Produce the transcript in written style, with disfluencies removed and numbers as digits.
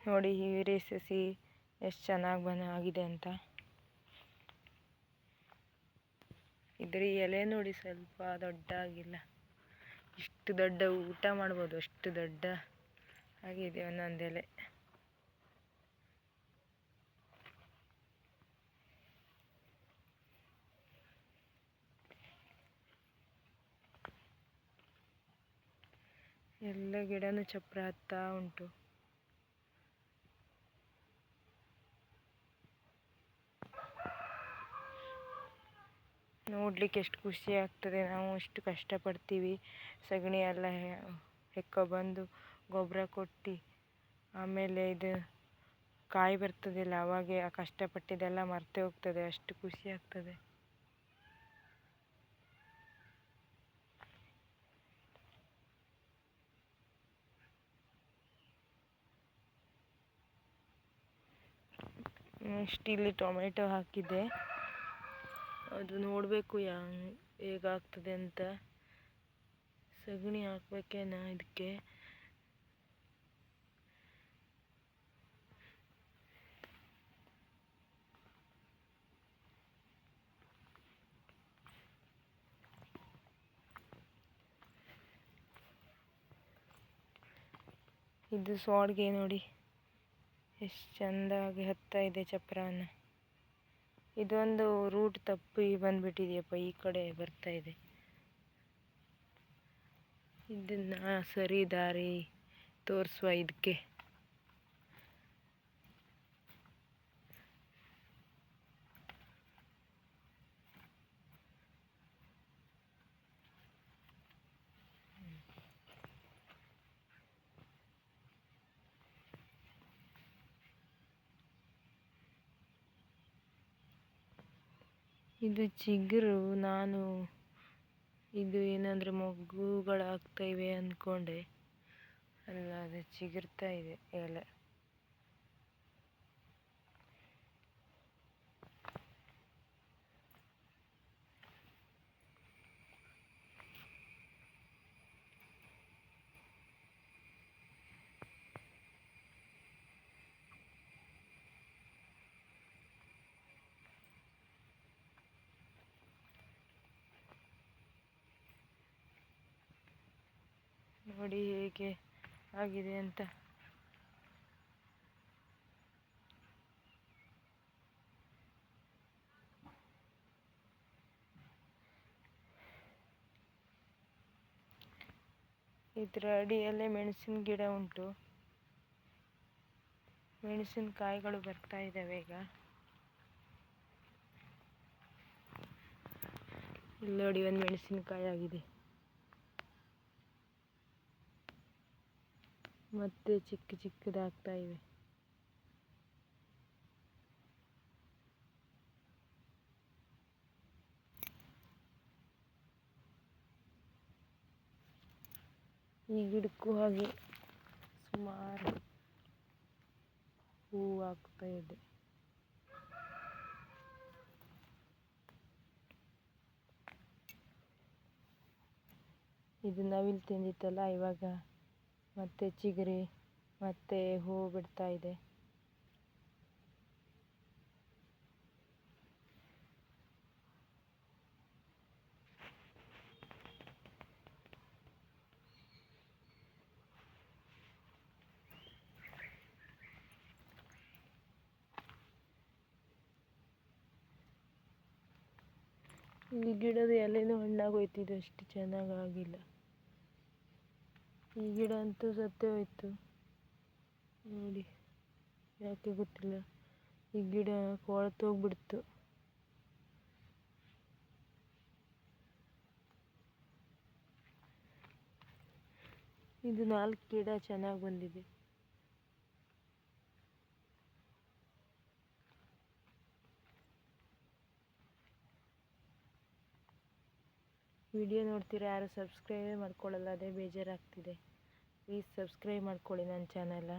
ನೋಡಿ ಹೀರೆ ಸಸಿ ಎಷ್ಟು ಚೆನ್ನಾಗಿ ಆಗಿದೆ ಅಂತ. ಇದ್ರ ಎಲೆ ನೋಡಿ ಸ್ವಲ್ಪ ದೊಡ್ಡಾಗಿಲ್ಲ, ಇಷ್ಟು ದೊಡ್ಡ ಊಟ ಮಾಡ್ಬೋದು ಅಷ್ಟು ದೊಡ್ಡ ಆಗಿದೆ ಒಂದೊಂದು ಎಲೆ. ಎಲ್ಲ ಗಿಡನೂ ಚಪ್ರ ಹತ್ತಾ ಉಂಟು. ನೋಡ್ಲಿಕ್ಕೆ ಎಷ್ಟು ಖುಷಿ ಆಗ್ತದೆ. ನಾವು ಎಷ್ಟು ಕಷ್ಟಪಡ್ತೀವಿ, ಸಗಣಿ ಎಲ್ಲ ಹೆಕ್ಕೊಬಂದು ಗೊಬ್ಬರ ಕೊಟ್ಟು ಆಮೇಲೆ ಇದು ಕಾಯಿ ಬರ್ತದಿಲ್ಲ ಅವಾಗೆ ಆ ಕಷ್ಟಪಟ್ಟಿದ್ದೆಲ್ಲ ಮರ್ತೆ ಹೋಗ್ತದೆ, ಅಷ್ಟು ಖುಷಿ ಆಗ್ತದೆ. ನೆಕ್ಸ್ಟ್ ಇಲ್ಲಿ ಟೊಮೆಟೊ ಹಾಕಿದ್ದೆ, ಅದು ನೋಡಬೇಕು ಹೇಗಾಗ್ತದೆ ಅಂತ. ಸಗಣಿ ಹಾಕ್ಬೇಕೇನ ಇದಕ್ಕೆ. ಇದು ಸೋಡ್ಗೆ ನೋಡಿ ಎಷ್ಟು ಚೆಂದಾಗಿ ಹತ್ತಾ ಇದೆ ಚಪ್ರನ. ಇದೊಂದು ರೂಟ್ ತಪ್ಪಿ ಬಂದ್ಬಿಟ್ಟಿದೆಯಪ್ಪ, ಈ ಕಡೆ ಬರ್ತಾ ಇದೆ. ಇದನ್ನ ಸರಿ ದಾರಿ ತೋರಿಸುವ ಇದಕ್ಕೆ. ಇದು ಚಿಗುರು, ನಾನು ಇದು ಏನಂದ್ರೆ ಮೊಗ್ಗುಗಳಾಗ್ತಾ ಇವೆ ಅಂದ್ಕೊಂಡೆ, ಅಲ್ಲ ಅದು ಚಿಗುರ್ತಾ ಇದೆ ಎಲೆ. ನೋಡಿ ಹೇಗೆ ಆಗಿದೆ ಅಂತ. ಇದರ ಅಡಿಯಲ್ಲೇ ಮೆಣಸಿನ ಗಿಡ ಉಂಟು, ಮೆಣಸಿನಕಾಯಿಗಳು ಬರ್ತಾ ಇದ್ದಾವೆ ಈಗ. ಇಲ್ಲಿ ನೋಡಿ ಒಂದು ಮೆಣಸಿನಕಾಯಿ ಆಗಿದೆ, ಮತ್ತೆ ಚಿಕ್ಕ ಚಿಕ್ಕದಾಗ್ತಾ ಇವೆ. ಈ ಗಿಡಕ್ಕೂ ಹಾಗೆ ಸುಮಾರು ಹೂವು ಆಗ್ತಾ ಇದೆ. ಇದು ನವಿಲು ತಿಂದಿತ್ತಲ್ಲ, ಇವಾಗ ಮತ್ತೆ ಚಿಗುರಿ ಮತ್ತೆ ಹೂವು ಬಿಡ್ತಾ ಇದೆ. ಈ ಗಿಡದ ಎಲೆನೂ ಹಣ್ಣಾಗೋಯ್ತಿದೆ, ಅಷ್ಟು ಚೆನ್ನಾಗಾಗಿಲ್ಲ. ಈ ಗಿಡ ಅಂತೂ ಸತ್ತೇ ಹೋಯ್ತು ನೋಡಿ, ಯಾಕೆ ಗೊತ್ತಿಲ್ಲ. ಈ ಗಿಡ ಕೊಳ್ತೋಗ್ಬಿಡ್ತು. ಇದು 4 ಗಿಡ ಚೆನ್ನಾಗಿ ಬಂದಿದೆ. ವಿಡಿಯೋ ನೋಡ್ತೀರಾ, ಯಾರು ಸಬ್ಸ್ಕ್ರೈಬೇ ಮಾಡ್ಕೊಳ್ಳಲ್ಲ, ಅದೇ ಬೇಜಾರಾಗ್ತಿದೆ. ಪ್ಲೀಸ್ ಸಬ್ಸ್ಕ್ರೈಬ್ ಮಾಡ್ಕೊಳ್ಳಿ ನನ್ನ ಚಾನಲ.